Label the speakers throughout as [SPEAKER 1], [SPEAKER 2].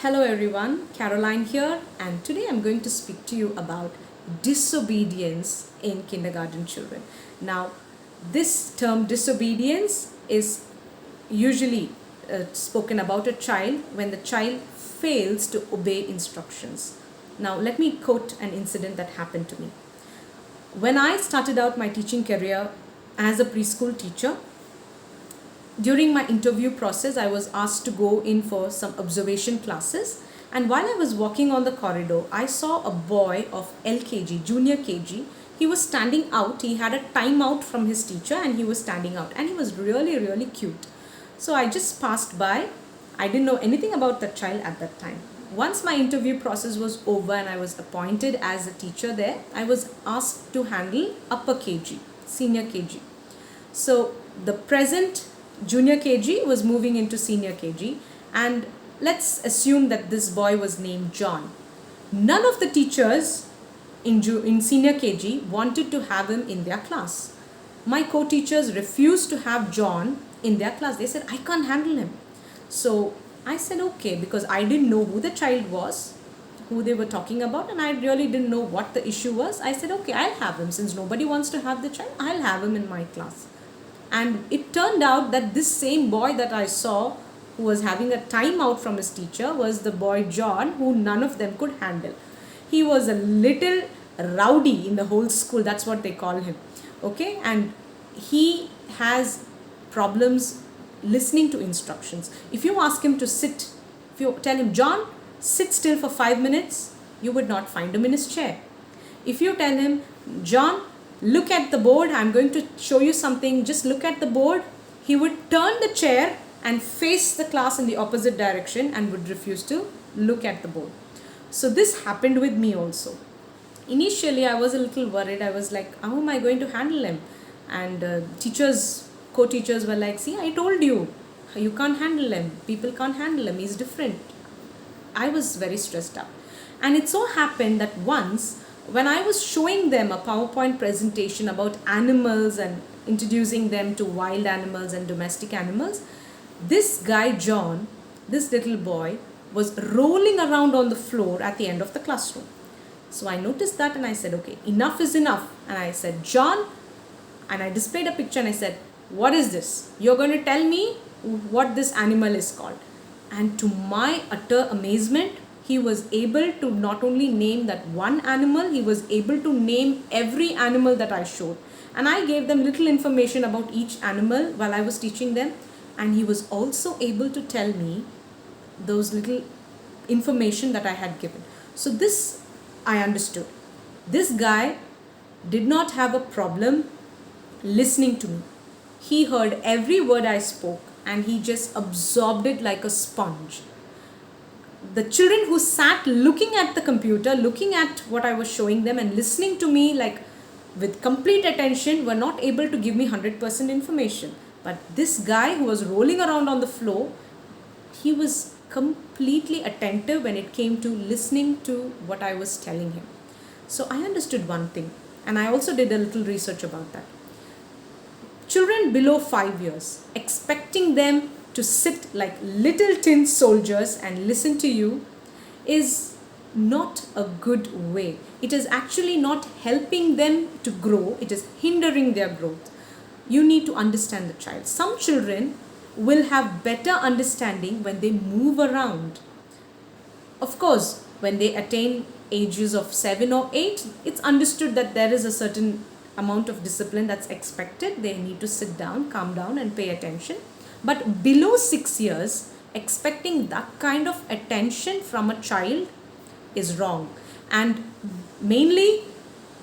[SPEAKER 1] Hello everyone, Caroline here, and today I'm going to speak to you about disobedience in kindergarten children. Now, this term disobedience is usually spoken about a child when the child fails to obey instructions. Now, let me quote an incident that happened to me. When I started out my teaching career as a preschool teacher, during my interview process, I was asked to go in for some observation classes. And while I was walking on the corridor, I saw a boy of LKG, junior KG. He was standing out. He had a timeout from his teacher and he was standing out. And he was really, really cute. So I just passed by. I didn't know anything about that child at that time. Once my interview process was over and I was appointed as a teacher there, I was asked to handle upper KG, senior KG. So the present junior KG was moving into senior KG, and let's assume that this boy was named John. None of the teachers in senior KG wanted to have him in their class. My co-teachers refused to have John in their class. They said, I can't handle him. So I said, okay, because I didn't know who the child was, who they were talking about, and I really didn't know what the issue was. I said, okay, I'll have him. Since nobody wants to have the child, I'll have him in my class. And it turned out that this same boy that I saw who was having a timeout from his teacher was the boy John, who none of them could handle. He was a little rowdy in the whole school. That's what they call him. Okay. And he has problems listening to instructions. If you ask him to sit, if you tell him, John, sit still for 5 minutes, you would not find him in his chair. If you tell him, John, look at the board, I'm going to show you something, just look at the board, he would turn the chair and face the class in the opposite direction and would refuse to look at the board. So this happened with me also. Initially, I was a little worried. I was like, how am I going to handle him? And co-teachers were like, see, I told you, you can't handle him. People can't handle him. He's different. I was very stressed out. And it so happened that once, when I was showing them a PowerPoint presentation about animals and introducing them to wild animals and domestic animals, this guy John, this little boy, was rolling around on the floor at the end of the classroom. So I noticed that and I said, okay, enough is enough. And I said, John, and I displayed a picture and I said, what is this? You're going to tell me what this animal is called. And to my utter amazement, he was able to not only name that one animal, he was able to name every animal that I showed. And I gave them little information about each animal while I was teaching them. And he was also able to tell me those little information that I had given. So this I understood. This guy did not have a problem listening to me. He heard every word I spoke and he just absorbed it like a sponge. The children who sat looking at the computer, looking at what I was showing them and listening to me like with complete attention were not able to give me 100% information. But this guy who was rolling around on the floor, he was completely attentive when it came to listening to what I was telling him. So I understood one thing, and I also did a little research about that. Children below 5 years, expecting them to sit like little tin soldiers and listen to you is not a good way. It is actually not helping them to grow. It is hindering their growth. You need to understand the child. Some children will have better understanding when they move around. Of course, when they attain ages of 7 or 8, it's understood that there is a certain amount of discipline that's expected. They need to sit down, calm down and pay attention. But below 6 years, expecting that kind of attention from a child is wrong. And mainly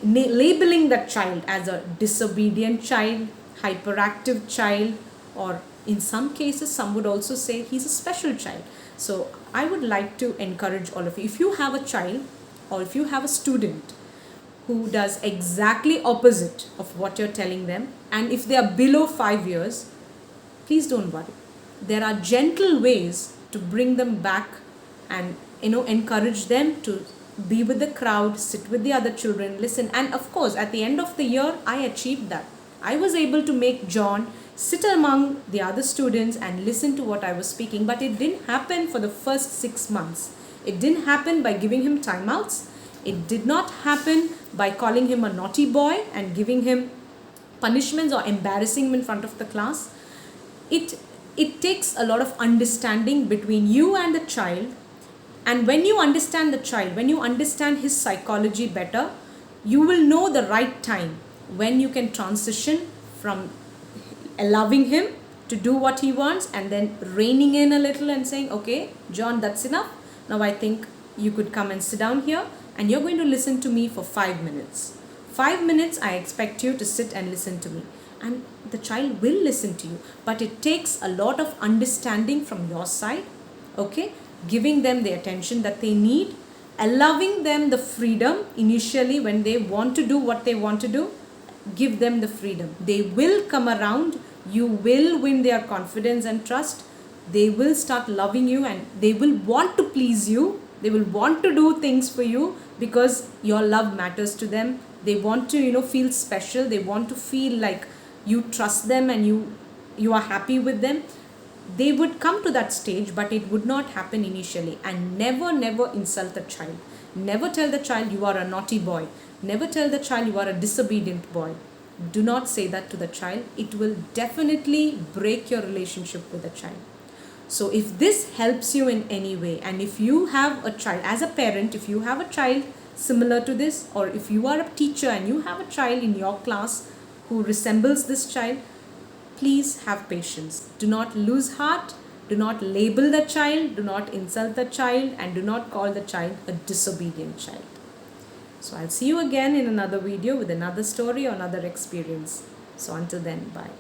[SPEAKER 1] labeling that child as a disobedient child, hyperactive child, or in some cases, some would also say he's a special child. So I would like to encourage all of you, if you have a child or if you have a student who does exactly opposite of what you're telling them, and if they are below 5 years, please don't worry. There are gentle ways to bring them back and encourage them to be with the crowd, sit with the other children, listen. And of course, at the end of the year, I achieved that. I was able to make John sit among the other students and listen to what I was speaking. But it didn't happen for the first 6 months. It didn't happen by giving him timeouts. It did not happen by calling him a naughty boy and giving him punishments or embarrassing him in front of the class. It takes a lot of understanding between you and the child. And when you understand the child, when you understand his psychology better, you will know the right time when you can transition from allowing him to do what he wants and then reining in a little and saying, okay, John, that's enough. Now I think you could come and sit down here and you're going to listen to me for 5 minutes. 5 minutes, I expect you to sit and listen to me. And the child will listen to you. But it takes a lot of understanding from your side, okay? Giving them the attention that they need, allowing them the freedom initially when they want to do what they want to do. Give them the freedom. They will come around. You will win their confidence and trust. They will start loving you and they will want to please you. They will want to do things for you because your love matters to them. They want to, feel special. They want to feel like you trust them and you are happy with them. They would come to that stage, but it would not happen initially. And never insult the child. Never tell the child you are a naughty boy. Never tell the child you are a disobedient boy. Do not say that to the child. It will definitely break your relationship with the child. So if this helps you in any way, and if you have a child, as a parent, if you have a child similar to this, or if you are a teacher and you have a child in your class who resembles this child, please have patience. Do not lose heart. Do not label the child. Do not insult the child. And do not call the child a disobedient child. So I'll see you again in another video with another story or another experience. So until then, bye.